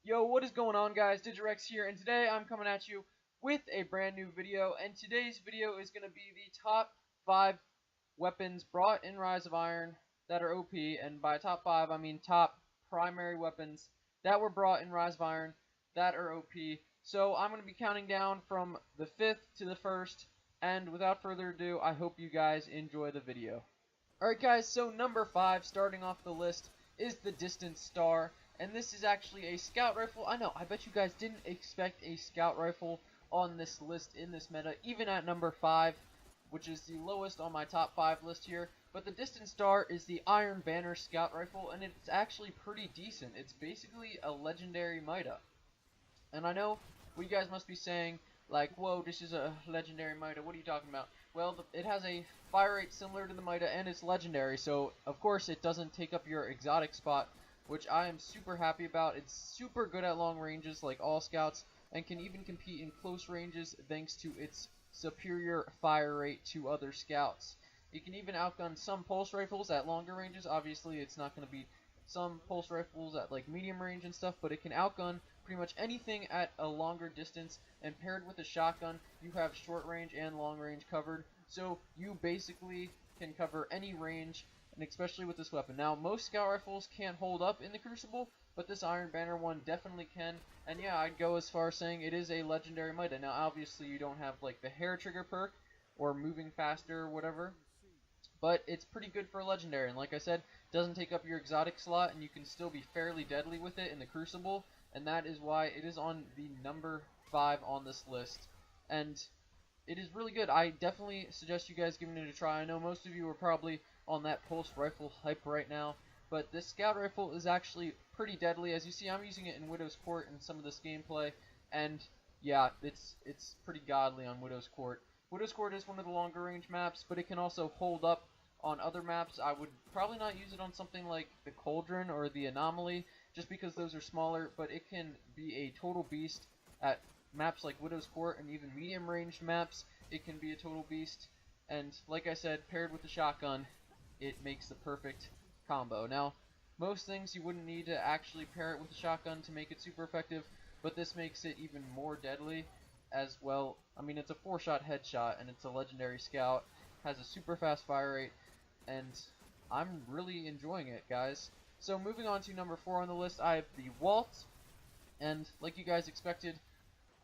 Yo, what is going on, guys? Digirex here, and today I'm coming at you with a brand new video, and today's video is going to be the top 5 weapons brought in Rise of Iron that are OP, and by top 5 I mean top primary weapons that were brought in Rise of Iron that are OP. So I'm going to be counting down from the 5th to the 1st, and without further ado, I hope you guys enjoy the video. Alright guys, so number 5, starting off the list, is the Distant Star. And this is actually a scout rifle. I know, I bet you guys didn't expect a scout rifle on this list in this meta, even at number 5, which is the lowest on my top 5 list here. But the Distant Star is the Iron Banner scout rifle, and it's actually pretty decent. It's basically a legendary Mida. And I know what you guys must be saying, like, whoa, this is a legendary Mida, what are you talking about? Well, it has a fire rate similar to the Mida, and it's legendary, so of course it doesn't take up your exotic spot, which I am super happy about. It's super good at long ranges, like all scouts, and can even compete in close ranges thanks to its superior fire rate to other scouts. It can even outgun some pulse rifles at longer ranges. Obviously, it's not going to beat some pulse rifles at like medium range and stuff, but it can outgun pretty much anything at a longer distance, and paired with a shotgun, you have short range and long range covered, so you basically can cover any range, and especially with this weapon. Now, most scout rifles can't hold up in the Crucible, but this Iron Banner one definitely can, and yeah, I'd go as far as saying it is a legendary Mida. Now, obviously, you don't have, like, the hair trigger perk, or moving faster, or whatever, but it's pretty good for a legendary, and like I said, doesn't take up your exotic slot, and you can still be fairly deadly with it in the Crucible, and that is why it is on the number 5 on this list, and it is really good. I definitely suggest you guys giving it a try. I know most of you are probably on that pulse rifle hype right now, but this scout rifle is actually pretty deadly. As you see, I'm using it in Widow's Court in some of this gameplay, and yeah, it's pretty godly on Widow's Court. Widow's Court is one of the longer range maps, but it can also hold up on other maps. I would probably not use it on something like the Cauldron or the Anomaly, just because those are smaller, but it can be a total beast at maps like Widow's Court and even medium ranged maps. It can be a total beast, and like I said, paired with the shotgun, it makes the perfect combo. Now, most things you wouldn't need to actually pair it with a shotgun to make it super effective, but this makes it even more deadly as well. I mean, it's a 4-shot headshot, and it's a legendary scout, has a super fast fire rate, and I'm really enjoying it, guys. So moving on to number 4 on the list, I have the Waltz, and like you guys expected,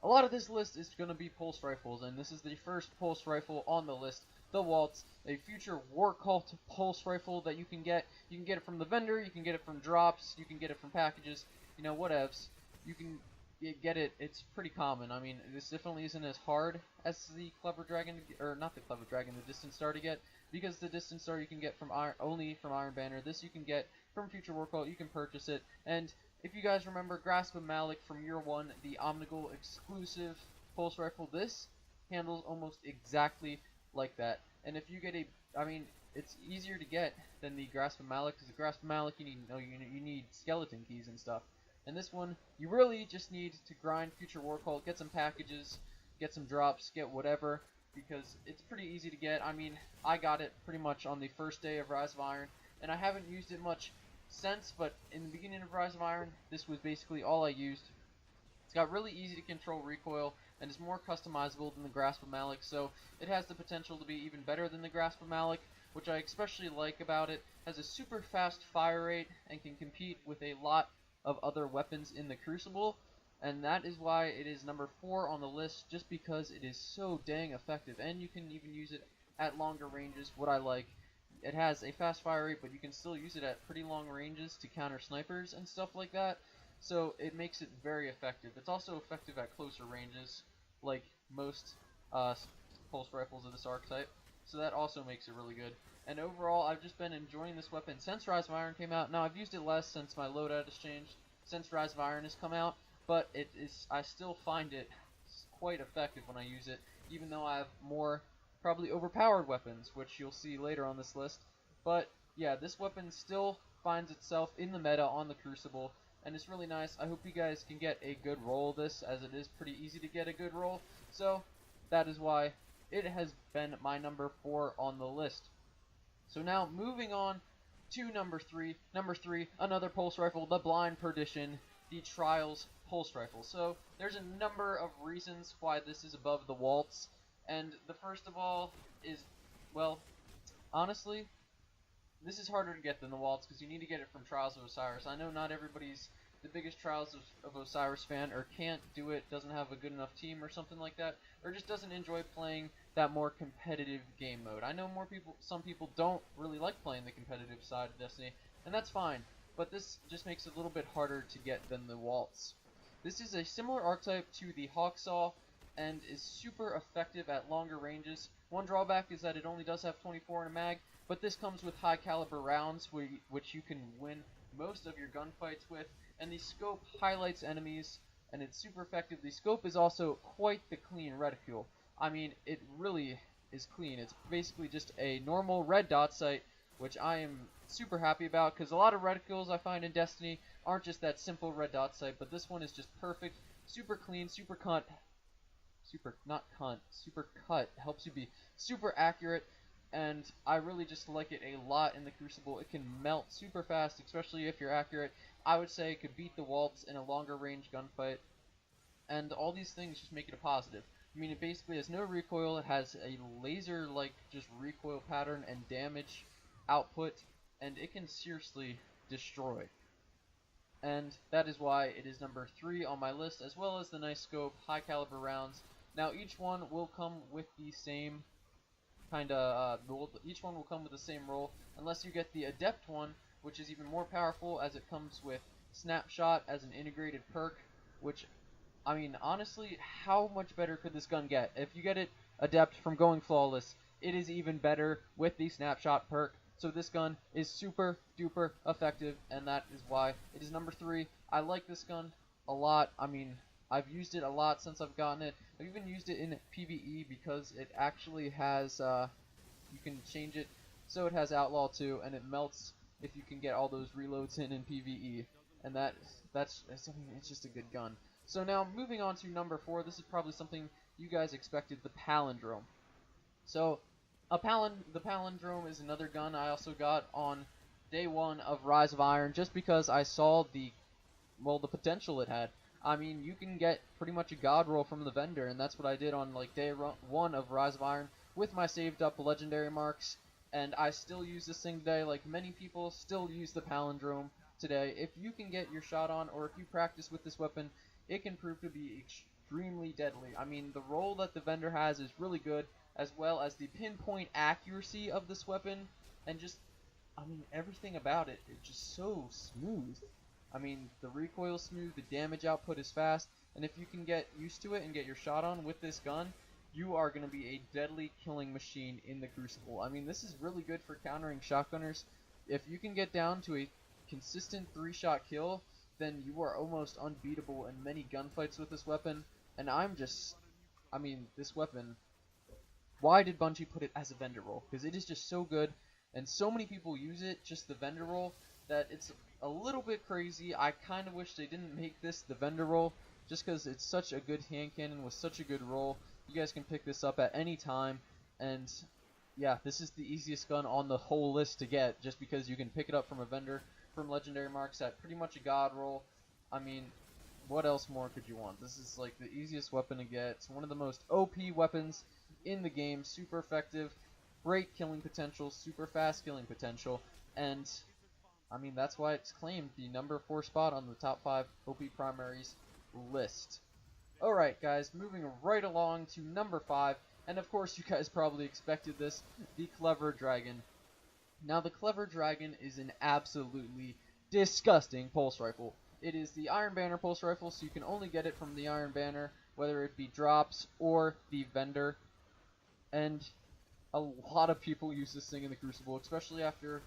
a lot of this list is going to be pulse rifles, and this is the first pulse rifle on the list, the Waltz, a future War Cult pulse rifle that you can get. You can get it from the vendor, you can get it from drops, you can get it from packages, you know, whatevs. You can get it, it's pretty common. I mean, this definitely isn't as hard as the Clever Dragon, or not the Clever Dragon, the Distant Star to get, because the Distant Star you can get from only from Iron Banner. This you can get from future War Cult, you can purchase it, and if you guys remember Grasp of Malik from year 1, the Omnigul exclusive pulse rifle, this handles almost exactly like that. And if you get a, I mean, it's easier to get than the Grasp of Malik, because the Grasp of Malik you need skeleton keys and stuff. And this one, you really just need to grind future War Cult, get some packages, get some drops, get whatever, because it's pretty easy to get. I mean, I got it pretty much on the first day of Rise of Iron, and I haven't used it much since, but in the beginning of Rise of Iron, this was basically all I used. It's got really easy to control recoil, and is more customizable than the Grasp of Malik, so it has the potential to be even better than the Grasp of Malik, which I especially like about it. Has a super fast fire rate, and can compete with a lot of other weapons in the Crucible, and that is why it is number 4 on the list, just because it is so dang effective, and you can even use it at longer ranges, what I like. It has a fast fire rate, but you can still use it at pretty long ranges to counter snipers and stuff like that, so it makes it very effective. It's also effective at closer ranges, like most pulse rifles of this archetype, so that also makes it really good. And overall, I've just been enjoying this weapon since Rise of Iron came out. Now, I've used it less since my loadout has changed, since Rise of Iron has come out, but I still find it quite effective when I use it, even though I have more probably overpowered weapons, which you'll see later on this list. But yeah, this weapon still finds itself in the meta on the Crucible, and it's really nice. I hope you guys can get a good roll of this, as it is pretty easy to get a good roll, so that is why it has been my number 4 on the list. So now, moving on to number 3. Number 3, another pulse rifle, the Blind Perdition. the Trials pulse rifle. So there's a number of reasons why this is above the Waltz, and the first of all is, well, honestly, this is harder to get than the Waltz because you need to get it from Trials of Osiris. I know not everybody's the biggest Trials of Osiris fan, or can't do it, doesn't have a good enough team or something like that, or just doesn't enjoy playing that more competitive game mode. I know some people don't really like playing the competitive side of Destiny, and that's fine, but this just makes it a little bit harder to get than the Waltz. This is a similar archetype to the Hawksaw, and is super effective at longer ranges. One drawback is that it only does have 24 in a mag, but this comes with high caliber rounds, which you can win most of your gunfights with, and the scope highlights enemies, and it's super effective. The scope is also quite the clean reticule. I mean, it really is clean. It's basically just a normal red dot sight, which I am super happy about, because a lot of reticules I find in Destiny aren't just that simple red dot sight, but this one is just perfect, super clean, super cut, helps you be super accurate, and I really just like it a lot in the Crucible. It can melt super fast, especially if you're accurate. I would say it could beat the Waltz in a longer range gunfight, and all these things just make it a positive. I mean, it basically has no recoil, it has a laser-like just recoil pattern and damage output, and it can seriously destroy. And that is why it is number 3 on my list, as well as the nice scope, high caliber rounds. Now each one will come with the same each one will come with the same role, unless you get the Adept one, which is even more powerful as it comes with Snapshot as an integrated perk, which, I mean, honestly, how much better could this gun get? If you get it Adept from going flawless, it is even better with the Snapshot perk. So this gun is super duper effective, and that is why it is number 3. I like this gun a lot. I mean, I've used it a lot since I've gotten it. I've even used it in PvE because it actually has, you can change it so it has Outlaw 2, and it melts if you can get all those reloads in PvE. And it's just a good gun. So now, moving on to number 4, this is probably something you guys expected, the Palindrome. So, the Palindrome is another gun I also got on day 1 of Rise of Iron, just because I saw the potential it had. I mean, you can get pretty much a god roll from the vendor, and that's what I did on like day 1 of Rise of Iron with my saved up legendary marks, and I still use this thing today. Like many people still use the Palindrome today. If you can get your shot on, or if you practice with this weapon, it can prove to be extremely deadly. I mean, the roll that the vendor has is really good, as well as the pinpoint accuracy of this weapon, and just, I mean, everything about it is just so smooth. I mean, the recoil is smooth, the damage output is fast, and if you can get used to it and get your shot on with this gun, you are going to be a deadly killing machine in the Crucible. I mean, this is really good for countering shotgunners. If you can get down to a consistent 3-shot kill, then you are almost unbeatable in many gunfights with this weapon, and I mean, this weapon, why did Bungie put it as a vendor roll? Because it is just so good, and so many people use it, just the vendor roll, that it's a little bit crazy. I kind of wish they didn't make this the vendor roll, just because it's such a good hand cannon with such a good roll. You guys can pick this up at any time, and yeah, this is the easiest gun on the whole list to get, just because you can pick it up from a vendor, from legendary marks at pretty much a god roll. I mean, what else more could you want? This is like the easiest weapon to get. It's one of the most OP weapons in the game, super effective, great killing potential, super fast killing potential, and I mean, that's why it's claimed the number 4 spot on the top 5 OP primaries list. Alright guys, moving right along to number 5, and of course you guys probably expected this, the Clever Dragon. Now the Clever Dragon is an absolutely disgusting pulse rifle. It is the Iron Banner pulse rifle, so you can only get it from the Iron Banner, whether it be drops or the vendor. And a lot of people use this thing in the Crucible, especially after,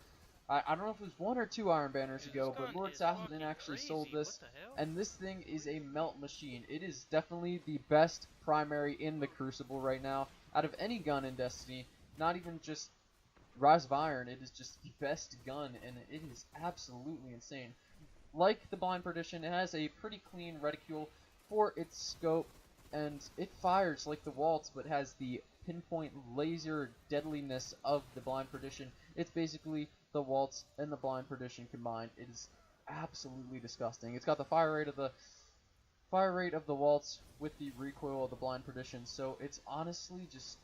I don't know if it was 1 or 2 Iron Banners ago, but Lord Saladin actually sold this, and this thing is a melt machine. It is definitely the best primary in the Crucible right now, out of any gun in Destiny, not even just Rise of Iron. It is just the best gun, and it is absolutely insane. Like the Blind Perdition, it has a pretty clean reticule for its scope, and it fires like the Waltz, but has the pinpoint laser deadliness of the Blind Perdition. It's basically the Waltz and the Blind Perdition combined. It is absolutely disgusting. It's got the fire rate of the Waltz with the recoil of the blind perdition, so it's honestly just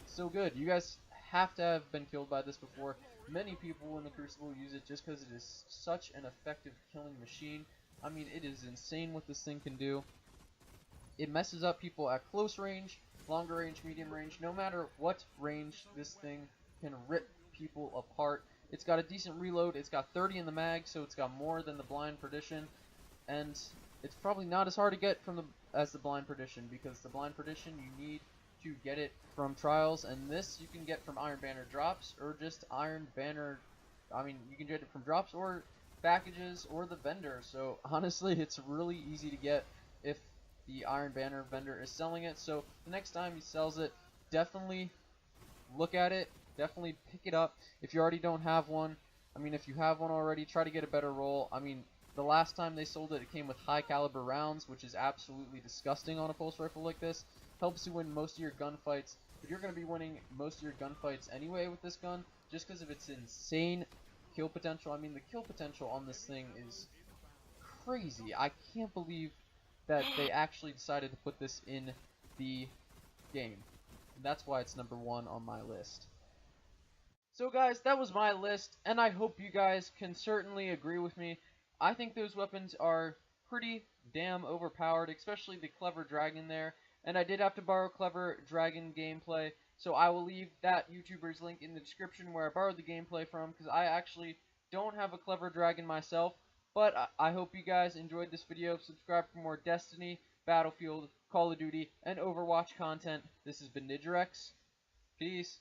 so good. You guys have to have been killed by this before. Many people in the Crucible use it just because it is such an effective killing machine. I mean, it is insane what this thing can do. It messes up people at close range, longer range, medium range. No matter what range, this thing can rip people apart. It's got a decent reload. It's got 30 in the mag, so it's got more than the blind perdition. And it's probably not as hard to get as the blind perdition, because the blind perdition you need to get it from trials, and this you can get from Iron Banner drops or just Iron Banner. I mean, you can get it from drops or packages or the vendor. So honestly, it's really easy to get if the Iron Banner vendor is selling it. So the next time he sells it, definitely look at it. Definitely pick it up if you already don't have one. I mean, if you have one already, try to get a better roll. I mean, the last time they sold it, it came with high caliber rounds, which is absolutely disgusting on a pulse rifle like this. Helps you win most of your gunfights, but you're going to be winning most of your gunfights anyway with this gun, just because of its insane kill potential. I mean, the kill potential on this thing is crazy. I can't believe that they actually decided to put this in the game. And that's why it's number 1 on my list. So guys, that was my list, and I hope you guys can certainly agree with me. I think those weapons are pretty damn overpowered, especially the Clever Dragon there. And I did have to borrow Clever Dragon gameplay, so I will leave that YouTuber's link in the description where I borrowed the gameplay from, because I actually don't have a Clever Dragon myself. But I hope you guys enjoyed this video. Subscribe for more Destiny, Battlefield, Call of Duty, and Overwatch content. This has been Nidorex. Peace.